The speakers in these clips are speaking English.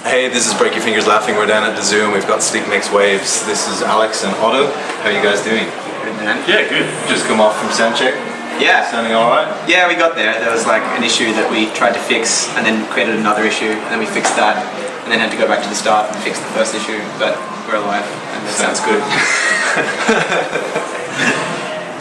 Hey, this is Break Your Fingers Laughing. We're down at the Zoom. We've got Sleep Makes Waves. This is Alex and Otto. How are you guys doing? Good, man. Yeah, good. Just come off from sound check? Yeah. Sounding alright? Yeah, we got there. There was like an issue that we tried to fix and then created another issue and then we fixed that and then had to go back to the start and fix the first issue, but we're alive and that sounds good.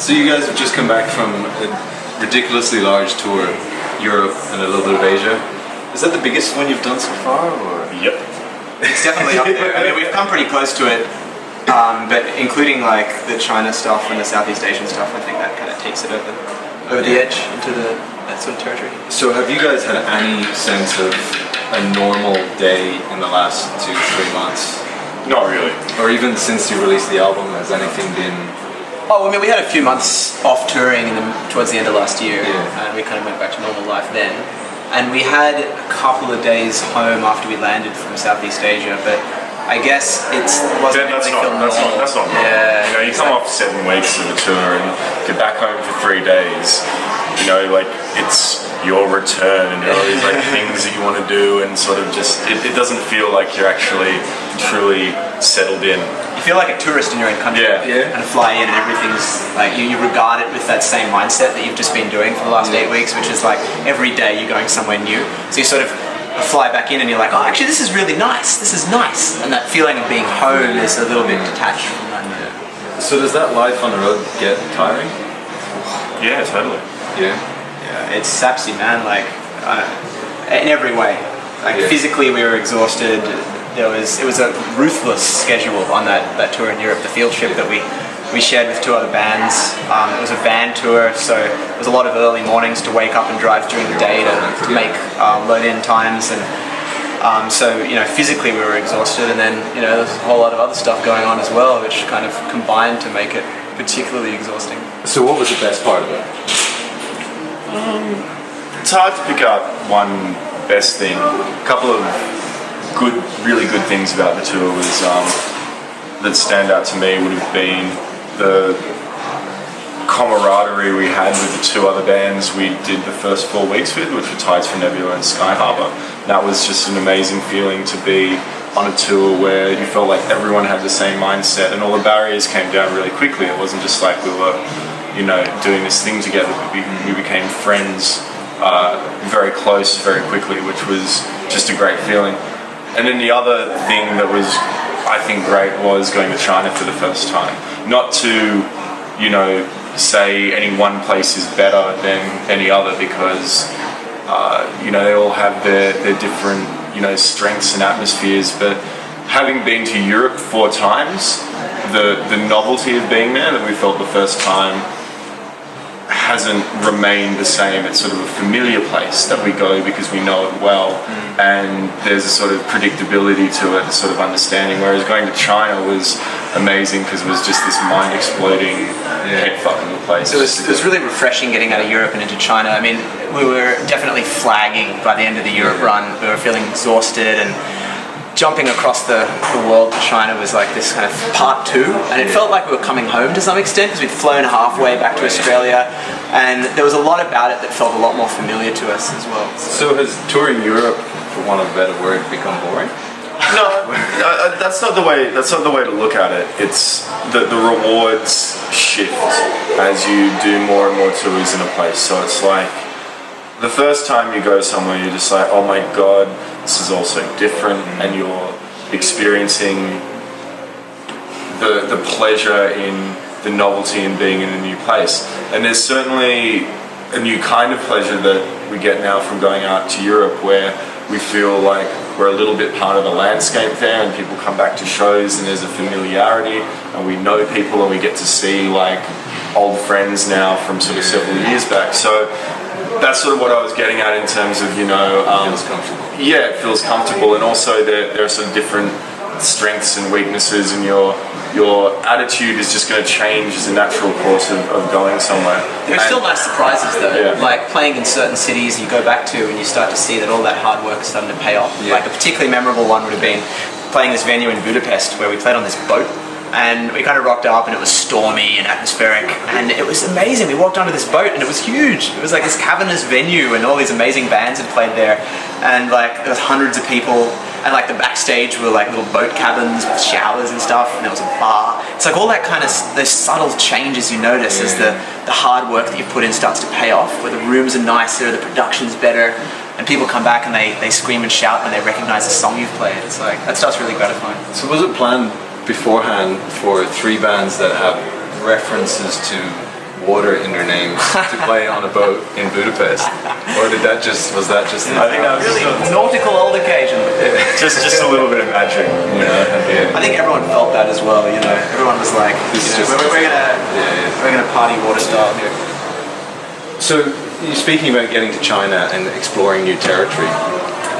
So you guys have just come back from a ridiculously large tour, Europe and a little bit of Asia. Is that the biggest one you've done so far? Or? Yep. It's definitely up there. I mean, we've come pretty close to it, but including like the China stuff and the Southeast Asian stuff, I think that kind of takes it over the edge into that sort of territory. So have you guys had any sense of a normal day in the last 2-3 months? Not really. Or even since you released the album, has anything been... Oh, I mean, we had a few months off touring towards the end of last year, Yeah. and we kind of went back to normal life then. And we had a couple of days home after we landed from Southeast Asia, but I guess it wasn't That's really not normal. Yeah, You know, you come off 7 weeks of a tour and get back home for 3 days. You know, like it's your return and there are all these like things that you want to do and sort of just it doesn't feel like you're actually truly settled in. You feel like a tourist in your own country, Yeah. and fly in and everything's like you regard it with that same mindset that you've just been doing for the last 8 weeks, which is like every day you're going somewhere new. So you sort of fly back in and you're like, oh, actually this is really nice. This is nice, and that feeling of being home is a little bit detached from that. So does that life on the road get tiring? Yeah, totally. Yeah. Yeah, it saps you, man. Like in every way. Like physically, we were exhausted. It was a ruthless schedule on that tour in Europe. The field trip that we shared with 2 other bands. It was a van tour, so it was a lot of early mornings to wake up and drive during the day to make load-in times, and so you know physically we were exhausted, and then you know there's a whole lot of other stuff going on as well, which kind of combined to make it particularly exhausting. So what was the best part of it? It's hard to pick out one best thing. A couple of really good things about the tour was that stand out to me would have been the camaraderie we had with the 2 other bands we did the first 4 weeks with, which were Tides for Nebula and Sky Harbor. That was just an amazing feeling to be on a tour where you felt like everyone had the same mindset and all the barriers came down really quickly. It wasn't just like we were, you know, doing this thing together. We became friends very close very quickly, which was just a great feeling. And then the other thing that was, I think, great was going to China for the first time. Not to, you know, say any one place is better than any other because, you know, they all have their different, you know, strengths and atmospheres. But having been to Europe 4 times, the novelty of being there that we felt the first time hasn't remained the same. It's sort of a familiar place that we go because we know it well, and there's a sort of predictability to it, a sort of understanding, whereas going to China was amazing because it was just this mind-exploding, head-fucking place. So it was really refreshing getting out of Europe and into China. I mean, we were definitely flagging by the end of the Europe run. We were feeling exhausted, and jumping across the world to China was like this kind of part 2, and it felt like we were coming home to some extent because we'd flown halfway back to Australia, and there was a lot about it that felt a lot more familiar to us as well. So has touring Europe, for want of a better word, become boring? No, that's not the way. That's not the way to look at it. It's the rewards shift as you do more and more tours in a place. So it's like the first time you go somewhere, you're just like, oh my god, this is all so different, and you're experiencing the pleasure in the novelty in being in a new place. And there's certainly a new kind of pleasure that we get now from going out to Europe, where we feel like we're a little bit part of the landscape there, and people come back to shows and there's a familiarity and we know people and we get to see like old friends now from sort of several years back. So that's sort of what I was getting at in terms of, you know, feels comfortable. Yeah, it feels comfortable, and also there are sort of different strengths and weaknesses, and your attitude is just going to change as a natural course of going somewhere. There's still nice surprises though, like playing in certain cities you go back to and you start to see that all that hard work is starting to pay off. Like a particularly memorable one would have been playing this venue in Budapest where we played on this boat, and we kind of rocked up and it was stormy and atmospheric, and it was amazing. We walked onto this boat and it was huge. It was like this cavernous venue and all these amazing bands had played there, and like there was hundreds of people, And like the backstage were like little boat cabins with showers and stuff, and there was a bar. It's like all that kind of, those subtle changes you notice as the hard work that you put in starts to pay off, where the rooms are nicer, the production's better, and people come back and they scream and shout when they recognize the song you've played. It's like, that stuff's really gratifying. So was it planned beforehand for 3 bands that have references to water in their names to play on a boat in Budapest, or was that just? I think that was Really nautical old occasion. just a little bit of magic, you know. Yeah. I think everyone felt that as well. You know, everyone was like, we're gonna party water style here. So you're speaking about getting to China and exploring new territory.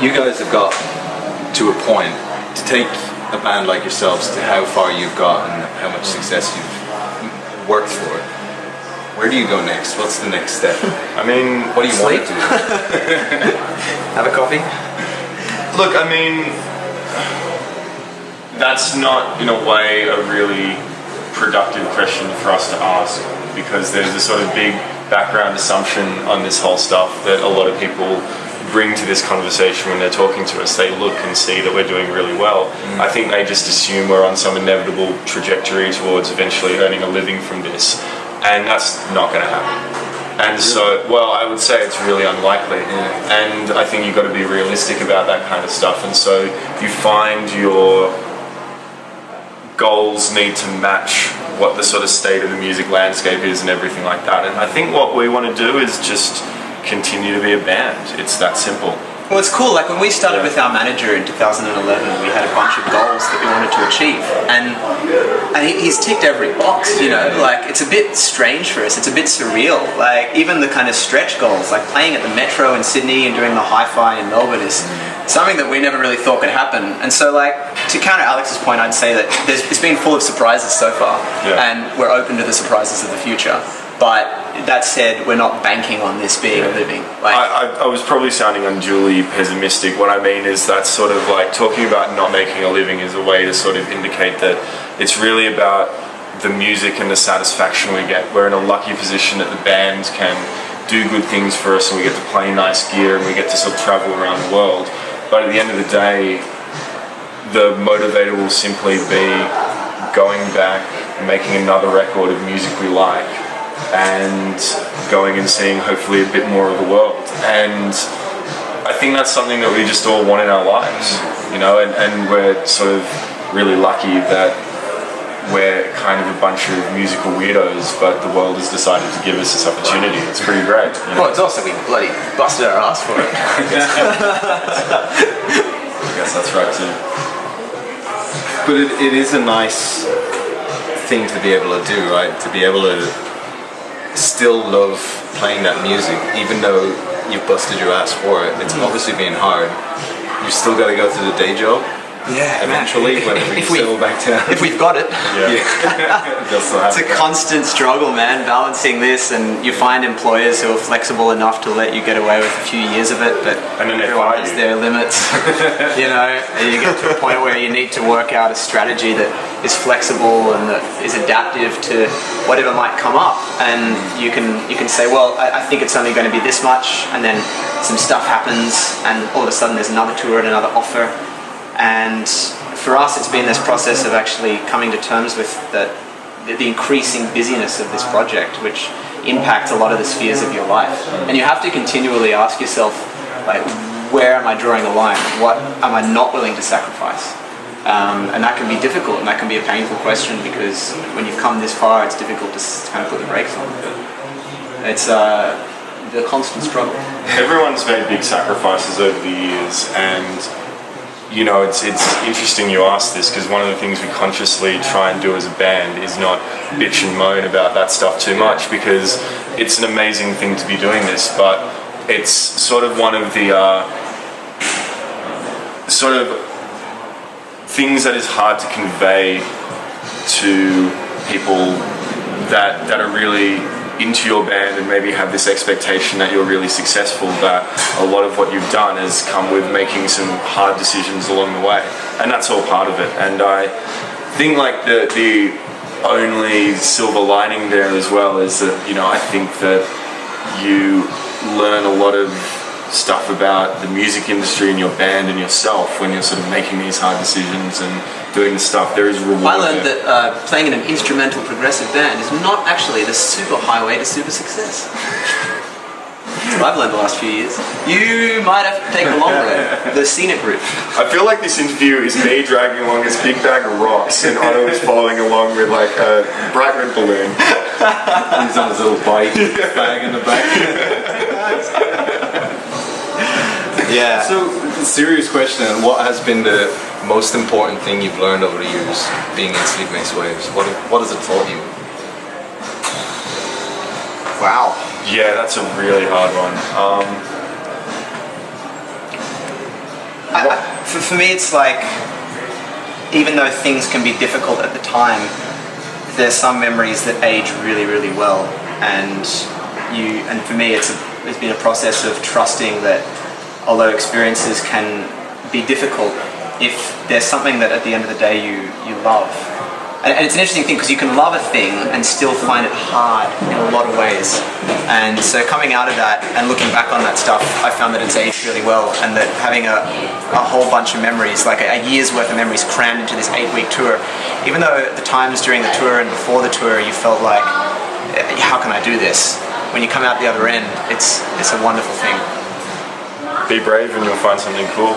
You guys have got to a point to take a band like yourselves to how far you've got and how much success you've worked for. Where do you go next? What's the next step? I mean, what do you want to do? Have a coffee? Look, I mean, that's not in a way a really productive question for us to ask, because there's a sort of big background assumption on this whole stuff that a lot of people bring to this conversation when they're talking to us. They look and see that we're doing really well. I think they just assume we're on some inevitable trajectory towards eventually earning a living from this. And that's not going to happen. And so, well, I would say it's really unlikely. And I think you've got to be realistic about that kind of stuff. And so you find your goals need to match what the sort of state of the music landscape is and everything like that. And I think what we want to do is just continue to be a band. It's that simple. Well, it's cool. Like when we started with our manager in 2011, we had a bunch of goals that we wanted to achieve, and he's ticked every box. You know, like it's a bit strange for us. It's a bit surreal. Like even the kind of stretch goals, like playing at the Metro in Sydney and doing the Hi-Fi in Melbourne, is something that we never really thought could happen. And so, like to counter Alex's point, I'd say that it's been full of surprises so far, and we're open to the surprises of the future. But that said, we're not banking on this being a living. Like, I was probably sounding unduly pessimistic. What I mean is that sort of like talking about not making a living is a way to sort of indicate that it's really about the music and the satisfaction we get. We're in a lucky position that the band can do good things for us and we get to play nice gear and we get to sort of travel around the world. But at the end of the day, the motivator will simply be going back, making another record of music we like, and going and seeing hopefully a bit more of the world. And I think that's something that we just all want in our lives, you know, and we're sort of really lucky that we're kind of a bunch of musical weirdos, but the world has decided to give us this opportunity. It's pretty great. You know? Well, it's also we bloody busted our ass for it. I guess that's right too. But it is a nice thing to be able to do, right? To be able to still love playing that music, even though you've busted your ass for it. It's obviously been hard. You've still got to go to the day job. Yeah, eventually, when we settle back down. If we've got it. It's a constant struggle, man, balancing this, and you find employers who are flexible enough to let you get away with a few years of it, but and then everyone has their limits. You know, and you get to a point where you need to work out a strategy that is flexible and that is adaptive to whatever might come up. And you can say, well, I think it's only going to be this much, and then some stuff happens, and all of a sudden there's another tour and another offer. And for us, it's been this process of actually coming to terms with the increasing busyness of this project, which impacts a lot of the spheres of your life. And you have to continually ask yourself, like, where am I drawing the line? What am I not willing to sacrifice? And that can be difficult, and that can be a painful question, because when you've come this far, it's difficult to kind of put the brakes on. But it's the constant struggle. Everyone's made big sacrifices over the years, and you know, it's interesting you ask this, because one of the things we consciously try and do as a band is not bitch and moan about that stuff too much, because it's an amazing thing to be doing this, but it's sort of one of the sort of things that is hard to convey to people that are really into your band and maybe have this expectation that you're really successful, that a lot of what you've done has come with making some hard decisions along the way, and that's all part of it. And I think like the only silver lining there as well is that, you know, I think that you learn a lot of stuff about the music industry and your band and yourself when you're sort of making these hard decisions and doing the stuff. There is reward. I learned there. that playing in an instrumental progressive band is not actually the super highway to super success. That's what I've learned the last few years. You might have to take the long road, the scenic route. I feel like this interview is me dragging along this big bag of rocks and Otto is following along with like a bright red balloon. He's on his little bike bag in the back. Yeah. So, serious question, what has been the most important thing you've learned over the years being in Sleep Makes Waves? What has it taught you? Wow. Yeah, that's a really hard one. For me, it's like, even though things can be difficult at the time, there's some memories that age really, really well. And for me, it's been a process of trusting that although experiences can be difficult, if there's something that at the end of the day you love. And it's an interesting thing because you can love a thing and still find it hard in a lot of ways. And so coming out of that and looking back on that stuff, I found that it's aged really well, and that having a whole bunch of memories, like a year's worth of memories crammed into this 8-week tour, even though at the times during the tour and before the tour you felt like, how can I do this? When you come out the other end, it's a wonderful thing. Be brave and you'll find something cool.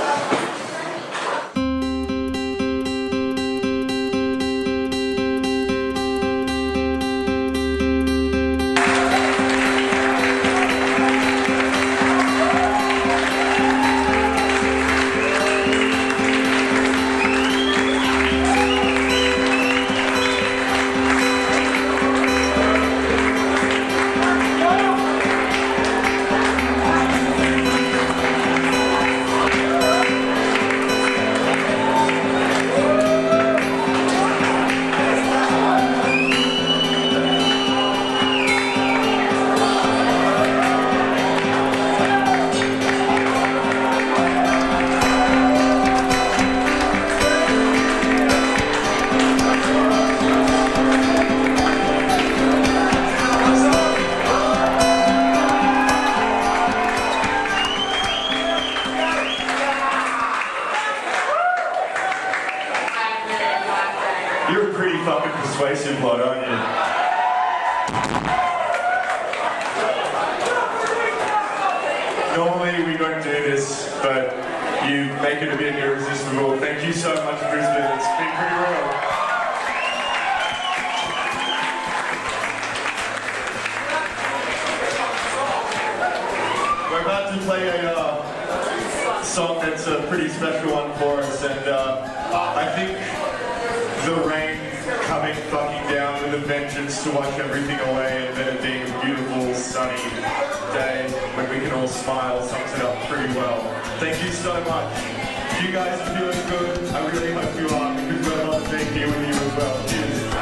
You're a pretty fucking persuasive lot, aren't you? Normally we don't do this, but you make it a bit irresistible. Thank you so much, Brisbane. It's been pretty royal. We're about to play a song that's a pretty special one for us, and I think the rain coming fucking down with a vengeance to wash everything away, and then it being a beautiful sunny day when we can all smile sums it up pretty well. Thank you so much. If you guys are feeling good, I really hope you are, because we're loving being here with you as well. Cheers.